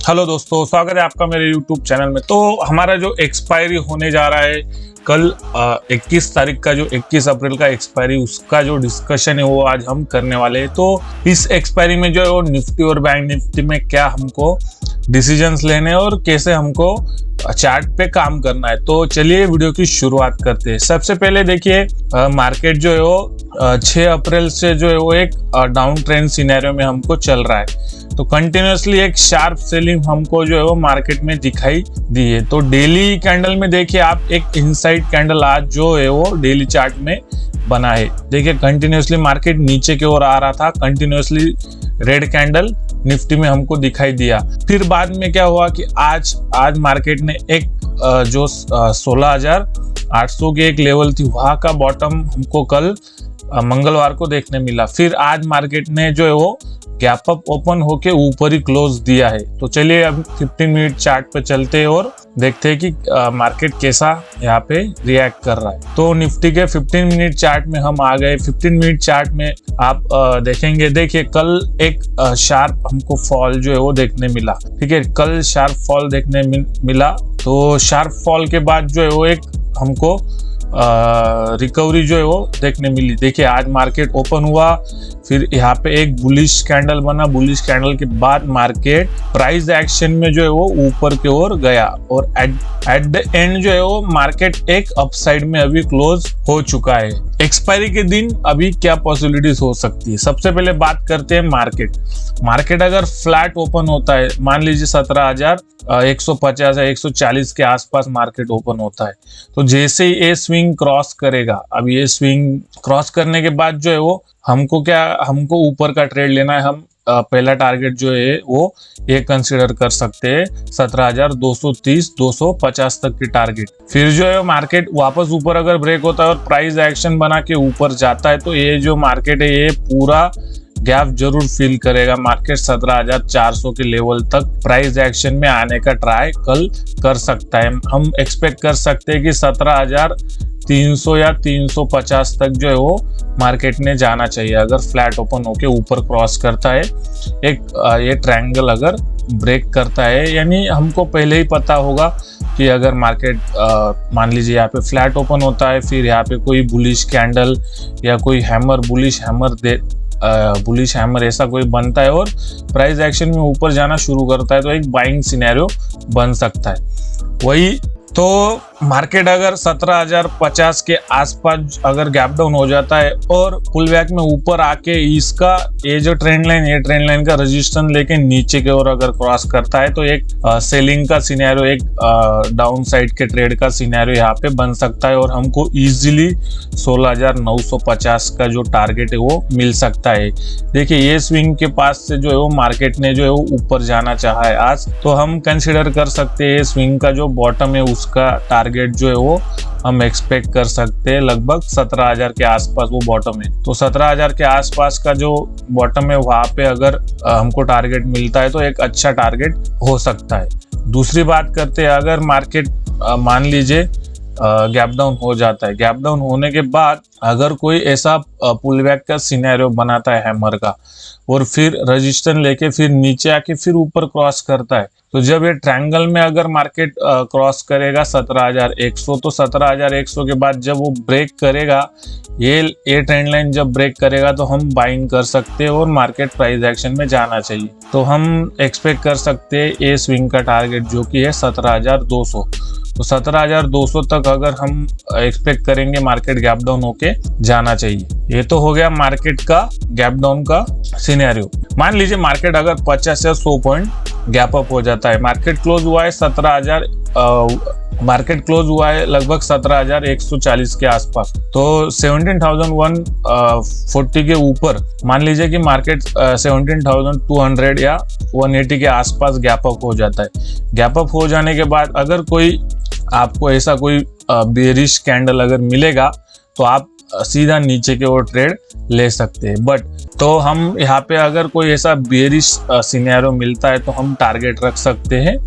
Hello दोस्तों, स्वागत है आपका मेरे YouTube चैनल में। तो हमारा जो एक्सपायरी होने जा रहा है कल 21 तारीख का, जो 21 अप्रैल का एक्सपायरी, उसका जो डिस्कशन है वो आज हम करने वाले हैं। तो इस एक्सपायरी में जो है वो निफ्टी और बैंक निफ्टी में क्या हमको डिसीजंस लेने और कैसे हमको चार्ट पे काम करना है। तो चलिए वीडियो की शुरुआत करते हैं। सबसे पहले देखिए मार्केट जो है वो 6 अप्रैल से जो है वो एक डाउन ट्रेंड सिनेरियो में हमको चल रहा है। तो कंटिन्यूसली एक शार्प सेलिंग हमको जो है वो मार्केट में दिखाई दी है। तो डेली कैंडल में देखिए आप, एक इनसाइड कैंडल आज जो है वो डेली चार्ट में बना है। देखिए कंटिन्यूसली मार्केट नीचे की ओर आ रहा था, कंटिन्यूसली रेड कैंडल निफ्टी में हमको दिखाई दिया। फिर बाद में क्या हुआ कि आज मार्केट ने एक जो 16,800 की एक लेवल थी, वहां का बॉटम हमको कल मंगलवार को देखने मिला। फिर आज मार्केट ने जो है वो गैप अप ओपन होके ऊपर ही क्लोज दिया है। तो चलिए अब 15 मिनट चार्ट पे चलते हैं और देखते हैं कि मार्केट कैसा यहाँ पे रिएक्ट कर रहा है। तो निफ्टी के 15 मिनट चार्ट में हम आ गए। 15 मिनट चार्ट में आप देखेंगे, देखिए कल एक शार्प हमको फॉल जो है वो देखने मिला। ठीक है, कल शार्प फॉल देखने मिला। तो शार्प फॉल के बाद जो है वो एक हमको रिकवरी जो है वो देखने मिली। देखिए आज मार्केट ओपन हुआ, फिर यहाँ पे एक बुलिश कैंडल बना। बुलिश कैंडल के बाद मार्केट प्राइस एक्शन में जो है वो ऊपर की ओर गया और एट द एंड जो है वो मार्केट एक अपसाइड में अभी क्लोज हो चुका है। एक्सपायरी के दिन अभी क्या पॉसिबिलिटीज हो सकती है, सबसे पहले बात करते हैं मार्केट अगर फ्लैट ओपन होता है, मान लीजिए 17,150 या 140 के आसपास मार्केट ओपन होता है, तो जैसे ही ये स्विंग क्रॉस करेगा, अब ये स्विंग क्रॉस करने के बाद जो है वो हमको ऊपर का ट्रेड लेना है। हम पहला टारगेट जो है वो ये कंसीडर कर सकते हैं 17,230-250 तक की टारगेट। फिर जो है मार्केट वापस ऊपर अगर ब्रेक होता है और प्राइस एक्शन बना के ऊपर जाता है, तो ये जो मार्केट है ये पूरा गैप जरूर फील करेगा। मार्केट 17,400 के लेवल तक प्राइस एक्शन में आने का ट्राई कल कर सकता है। हम एक्सपेक्ट कर सकते हैं कि 17,300 या 350 तक जो है वो मार्केट ने जाना चाहिए, अगर फ्लैट ओपन होके ऊपर क्रॉस करता है, एक ये ट्रायंगल अगर ब्रेक करता है। यानी हमको पहले ही पता होगा कि अगर मार्केट मान लीजिए यहाँ पे फ्लैट ओपन होता है, फिर यहाँ पे कोई बुलिश कैंडल या कोई बुलिश हैमर ऐसा कोई बनता है और प्राइस एक्शन में ऊपर जाना शुरू करता है, तो एक बाइंग सिनेरियो बन सकता है। वही तो मार्केट अगर 17,050 के आसपास अगर गैप डाउन हो जाता है और पुल बैक में ऊपर आके इसका ये जो ट्रेंड लाइन का रेजिस्टेंस लेके नीचे की ओर अगर क्रॉस करता है, तो एक सेलिंग का सिनेरियो, एक डाउन साइड के ट्रेड का सिनेरियो यहाँ पे बन सकता है और हमको इजीली 16,950 का जो टारगेट है वो मिल सकता है। देखिए ये स्विंग के पास से जो है वो मार्केट ने जो है वो ऊपर जाना चाहा है आज, तो हम कंसिडर कर सकते हैं स्विंग का जो बॉटम है उसका टारगेट जो है वो हम एक्सपेक्ट कर सकते हैं लगभग 17,000 के आसपास वो बॉटम है। तो 17,000 के आसपास का जो बॉटम है वहां पे अगर हमको टारगेट मिलता है तो एक अच्छा टारगेट हो सकता है। दूसरी बात करते हैं, अगर मार्केट मान लीजिए गैप डाउन हो जाता है, गैप डाउन होने के बाद अगर कोई ऐसा पुल बैक का सिनेरियो बनाता है हैमर का और फिर रेजिस्टेंस लेके फिर नीचे आके फिर ऊपर क्रॉस करता है, तो जब ये ट्रायंगल में अगर मार्केट क्रॉस करेगा 17,100, तो 17,100 के बाद जब वो ब्रेक करेगा, ये ट्रेंड लाइन जब ब्रेक करेगा तो हम बाइंग कर सकते हैं और मार्केट प्राइस एक्शन में जाना चाहिए। तो हम एक्सपेक्ट कर सकते हैं ये स्विंग का टारगेट जो कि है 17,200। तो 17,200 तक अगर हम एक्सपेक्ट करेंगे मार्केट गैप डाउन होके जाना चाहिए। ये तो हो गया मार्केट का गैप डाउन का सिनेरियो। मान लीजिए मार्केट अगर 50 या 100 पॉइंट गैप अप हो जाता है, मार्केट क्लोज हुआ है लगभग 17,140 के आसपास, तो 17,140 के ऊपर मान लीजिए कि मार्केट 17,200 या 180 के आसपास गैप अप हो जाता है। गैप अप हो जाने के बाद अगर कोई आपको ऐसा कोई बेरिश कैंडल अगर मिलेगा तो आप सीधा नीचे के ओर ट्रेड ले सकते हैं। बट तो हम यहाँ पे अगर कोई ऐसा बेरिश सिनेरियो मिलता है तो हम टारगेट रख सकते हैं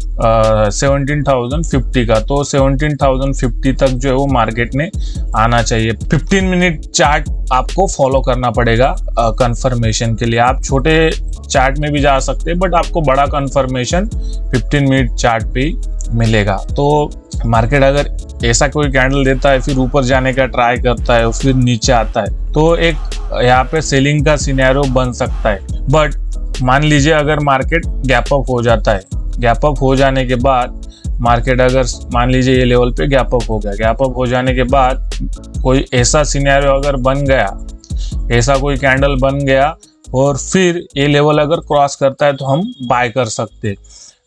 17,050 का। तो 17,050 तक जो है वो मार्केट ने आना चाहिए। 15 मिनट चार्ट आपको फॉलो करना पड़ेगा कंफर्मेशन के लिए। आप छोटे चार्ट में भी जा सकते हैं, बट आपको बड़ा कंफर्मेशन 15 मिनट चार्ट पे ही मिलेगा। तो मार्केट अगर ऐसा कोई कैंडल देता है, फिर ऊपर जाने का ट्राई करता है, फिर नीचे आता है, तो एक यहाँ पे सेलिंग का सिनेरियो बन सकता है। बट मान लीजिए अगर मार्केट गैप अप हो जाता है, गैप अप हो जाने के बाद मार्केट अगर मान लीजिए ये लेवल पे गैप अप हो गया, गैप अप हो जाने के बाद कोई ऐसा सिनेरियो अगर बन गया, ऐसा कोई कैंडल बन गया और फिर ये लेवल अगर क्रॉस करता है तो हम बाय कर सकते हैं।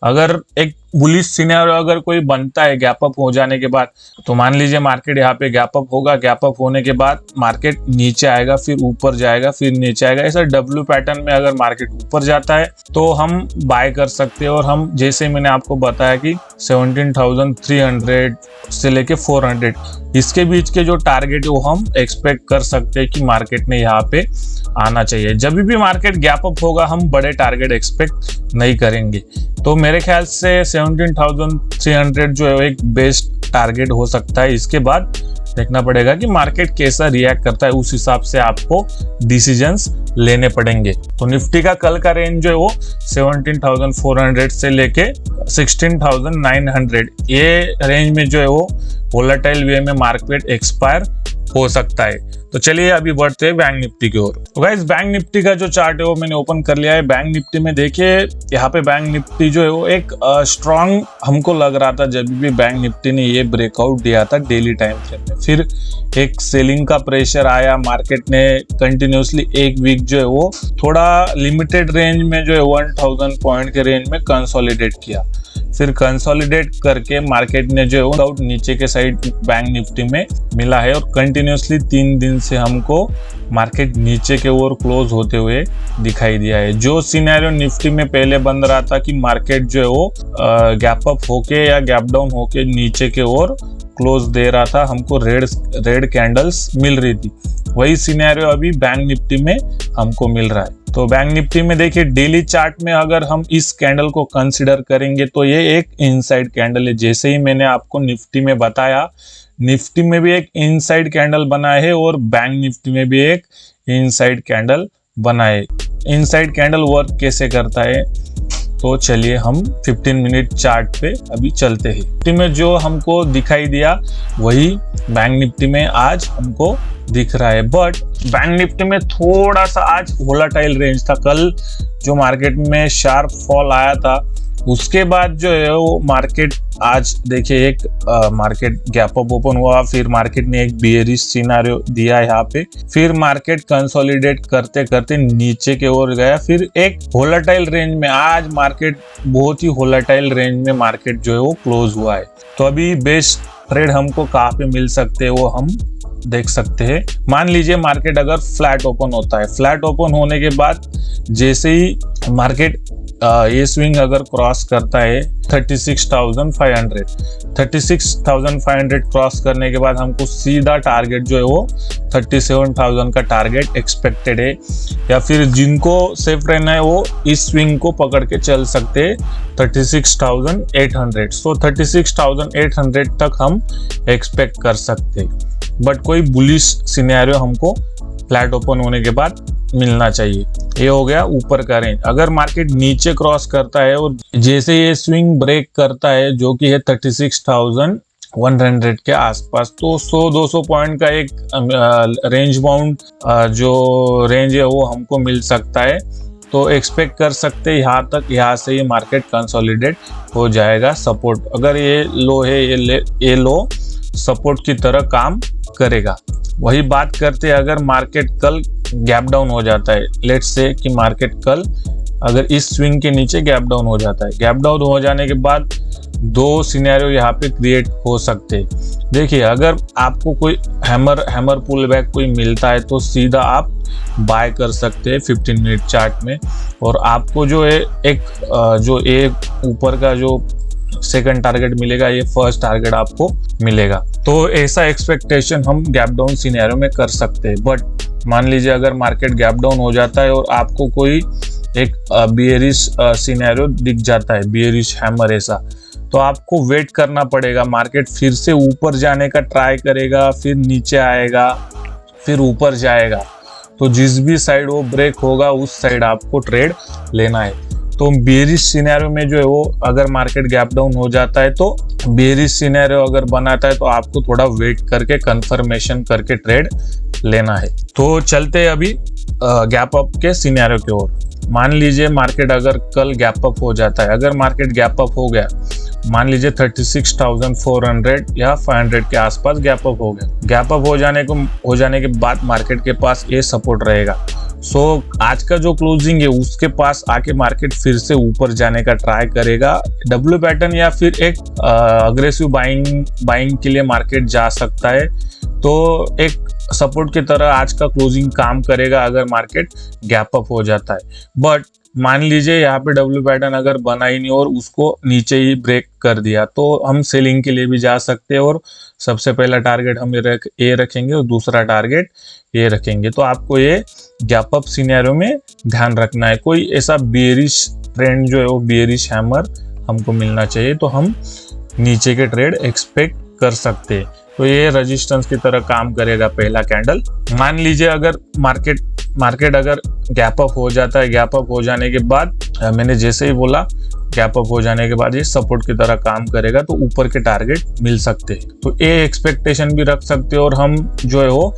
अगर एक बुलिश सिनेरियो अगर कोई बनता है गैप अप हो जाने के बाद, तो मान लीजिए मार्केट यहाँ पे गैप अप होगा, गैप अप होने के बाद मार्केट नीचे आएगा, फिर ऊपर जाएगा, फिर नीचे आएगा। ऐसा डब्ल्यू पैटर्न में अगर मार्केट ऊपर जाता है तो हम बाय कर सकते हैं। और हम जैसे मैंने आपको बताया कि 17,300 से लेके 400 इसके बीच के जो टारगेट है वो हम एक्सपेक्ट कर सकते हैं कि मार्केट ने यहाँ पे आना चाहिए। जब भी मार्केट गैप अप होगा हम बड़े टारगेट एक्सपेक्ट नहीं करेंगे। तो मेरे ख्याल से 17,300 जो है एक बेस्ट टारगेट हो सकता है। इसके बाद देखना पड़ेगा कि मार्केट कैसा रिएक्ट करता है, उस हिसाब से आपको डिसीजंस लेने पड़ेंगे। तो निफ्टी का कल का रेंज जो है वो 17,400 से लेके 16,900 ये रेंज में जो है वो वोलेटाइल वे में मार्केट एक्सपायर हो सकता है। तो चलिए अभी बढ़ते हैं बैंक निफ्टी की ओर। तो गाइस बैंक निफ्टी का जो चार्ट है वो मैंने ओपन कर लिया है। बैंक निफ्टी में देखिए यहाँ पे बैंक निफ्टी जो है वो एक स्ट्रॉन्ग हमको लग रहा था जब भी बैंक निफ्टी ने ये ब्रेकआउट दिया था डेली टाइम फ्रेम में। फिर एक सेलिंग का प्रेशर आया, मार्केट ने कंटिन्यूसली एक वीक जो है वो थोड़ा लिमिटेड रेंज में जो है 1000 पॉइंट के रेंज में कंसोलिडेट किया। फिर कंसोलिडेट करके मार्केट ने जो है आउट नीचे के साइड बैंक निफ्टी में मिला है और कंटिन्यूसली 3 दिन से हमको मार्केट नीचे के ओर क्लोज होते हुए दिखाई दिया है। जो सिनेरियो निफ्टी में पहले बन रहा था कि मार्केट जो है वो गैप अप होके या गैप डाउन होके नीचे के ओर क्लोज दे रहा था, हमको रेड कैंडल्स मिल रही थी, वही सिनेरियो अभी बैंक निफ्टी में हमको मिल रहा है। तो बैंक निफ्टी में देखिए डेली चार्ट में अगर हम इस कैंडल को कंसीडर करेंगे तो ये एक इनसाइड कैंडल है। जैसे ही मैंने आपको निफ्टी में बताया, निफ्टी में भी एक इनसाइड कैंडल बना है और बैंक निफ्टी में भी एक इनसाइड कैंडल बना है। इनसाइड कैंडल वर्क कैसे करता है, तो चलिए हम 15 मिनट चार्ट पे अभी चलते हैं। निफ्टी में जो हमको दिखाई दिया वही बैंक निफ्टी में आज हमको दिख रहा है। बट बैंक निफ्टी में थोड़ा सा आज वोलेटाइल रेंज था। कल जो मार्केट में शार्प फॉल आया था उसके बाद जो है वो मार्केट आज देखिए एक मार्केट गैप अप ओपन हुआ, फिर मार्केट ने एक बियरिश सिनेरियो दिया यहाँ पे, फिर मार्केट कंसोलिडेट करते करते नीचे के ओर गया, फिर एक वोलेटाइल रेंज में आज मार्केट बहुत ही वोलेटाइल रेंज में मार्केट जो है वो क्लोज हुआ है। तो अभी बेस्ट ट्रेड हमको कहाँ पे मिल सकते हैं वो हम देख सकते हैं। मान लीजिए मार्केट अगर फ्लैट ओपन होता है, फ्लैट ओपन होने के बाद जैसे ही मार्केट ये स्विंग अगर क्रॉस करता है 36,500 क्रॉस करने के बाद हमको सीधा टारगेट जो है वो 37,000 का टारगेट एक्सपेक्टेड है। या फिर जिनको सेफ रहना है वो इस स्विंग को पकड़ के चल सकते हैं 36,800। सो 36,800 तक हम एक्सपेक्ट कर सकते हैं। बट कोई बुलिश सिनेरियो हमको फ्लैट ओपन होने के बाद मिलना चाहिए। ये हो गया ऊपर का रेंज। अगर मार्केट नीचे क्रॉस करता है और जैसे ये स्विंग ब्रेक करता है जो कि है 36,100 के आसपास, तो 100-200 पॉइंट का एक रेंज बाउंड जो रेंज है वो हमको मिल सकता है। तो एक्सपेक्ट कर सकते हैं यहाँ तक, यहाँ से ये मार्केट कंसोलिडेट हो जाएगा। सपोर्ट अगर ये लो है, ये लो सपोर्ट की तरह काम करेगा। वही बात करते हैं अगर मार्केट कल गैप डाउन हो जाता है, लेट्स से कि मार्केट कल अगर इस स्विंग के नीचे गैप डाउन हो जाता है, गैप डाउन हो जाने के बाद दो सिनेरियो यहाँ पे क्रिएट हो सकते हैं। देखिए अगर आपको कोई हैमर पुल बैक कोई मिलता है तो सीधा आप बाय कर सकते हैं 15 मिनट चार्ट में, और आपको जो है एक जो एक ऊपर का जो सेकंड टारगेट मिलेगा, ये फर्स्ट टारगेट आपको मिलेगा। तो ऐसा एक्सपेक्टेशन हम गैप डाउन सिनेरियो में कर सकते हैं। बट मान लीजिए अगर मार्केट गैप डाउन हो जाता है और आपको कोई एक बियरिश सिनेरियो दिख जाता है, बियरिश हैमर ऐसा, तो आपको वेट करना पड़ेगा। मार्केट फिर से ऊपर जाने का ट्राई करेगा, फिर नीचे आएगा, फिर ऊपर जाएगा। तो जिस भी साइड वो ब्रेक होगा उस साइड आपको ट्रेड लेना है। तो बेरिश सिनेरियो में जो है वो अगर मार्केट गैप डाउन हो जाता है तो बेरिश सिनेरियो अगर बनाता है तो आपको थोड़ा वेट करके कंफर्मेशन करके ट्रेड लेना है। तो चलते हैं अभी गैप अप के सिनेरियो की ओर। मान लीजिए मार्केट अगर कल गैप अप हो जाता है, अगर मार्केट गैप अप हो गया, मान लीजिए 36,400 या 500 के आसपास गैप अप हो गया, गैप अप हो जाने के बाद मार्केट के पास ये सपोर्ट रहेगा। सो आज का जो क्लोजिंग है उसके पास आके मार्केट फिर से ऊपर जाने का ट्राई करेगा, डब्ल्यू पैटर्न या फिर एक अग्रेसिव बाइंग के लिए मार्केट जा सकता है। तो एक सपोर्ट की तरह आज का क्लोजिंग काम करेगा अगर मार्केट गैप अप हो जाता है। बट मान लीजिए यहाँ पे डब्ल्यू पैटर्न अगर बना ही नहीं और उसको नीचे ही ब्रेक कर दिया तो हम सेलिंग के लिए भी जा सकते हैं और सबसे पहला टारगेट हम ये रखेंगे और दूसरा टारगेट ये रखेंगे। तो आपको ये गैप अप सिनेरियो में ध्यान रखना है। कोई ऐसा बेरिश ट्रेंड जो है वो बेरिश हैमर हमको मिलना चाहिए तो हम नीचे के ट्रेड एक्सपेक्ट कर सकते हैं। तो ये रेजिस्टेंस की तरह काम करेगा पहला कैंडल। मान लीजिए अगर मार्केट अगर गैप अप हो जाता है, गैप अप हो जाने के बाद मैंने जैसे ही बोला गैप अप हो जाने के बाद ये सपोर्ट की तरह काम करेगा तो ऊपर के टारगेट मिल सकते हैं। तो ये एक्सपेक्टेशन भी रख सकते हैं और हम जो है वो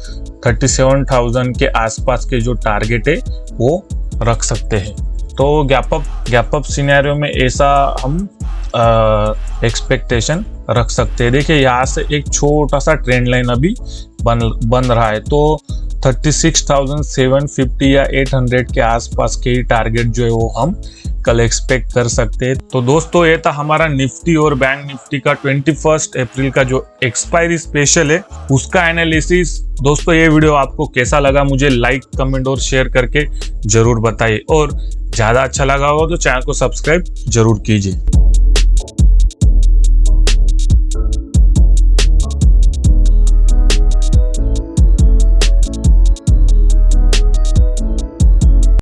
37,000 के आसपास के जो टारगेट है वो रख सकते हैं। तो गैप अप सिनेरियो में ऐसा हम एक्सपेक्टेशन रख सकते हैं। देखिए यहाँ से एक छोटा सा ट्रेंड लाइन अभी बन रहा है तो 36,750 या 800 के आसपास के ही टारगेट जो है वो हम कल एक्सपेक्ट कर सकते हैं। तो दोस्तों ये था हमारा निफ्टी और बैंक निफ्टी का 21 अप्रैल का जो एक्सपायरी स्पेशल है उसका एनालिसिस। दोस्तों ये वीडियो आपको कैसा लगा मुझे लाइक, कमेंट और शेयर करके जरूर बताइए और ज़्यादा अच्छा लगा हो तो चैनल को सब्सक्राइब जरूर कीजिए।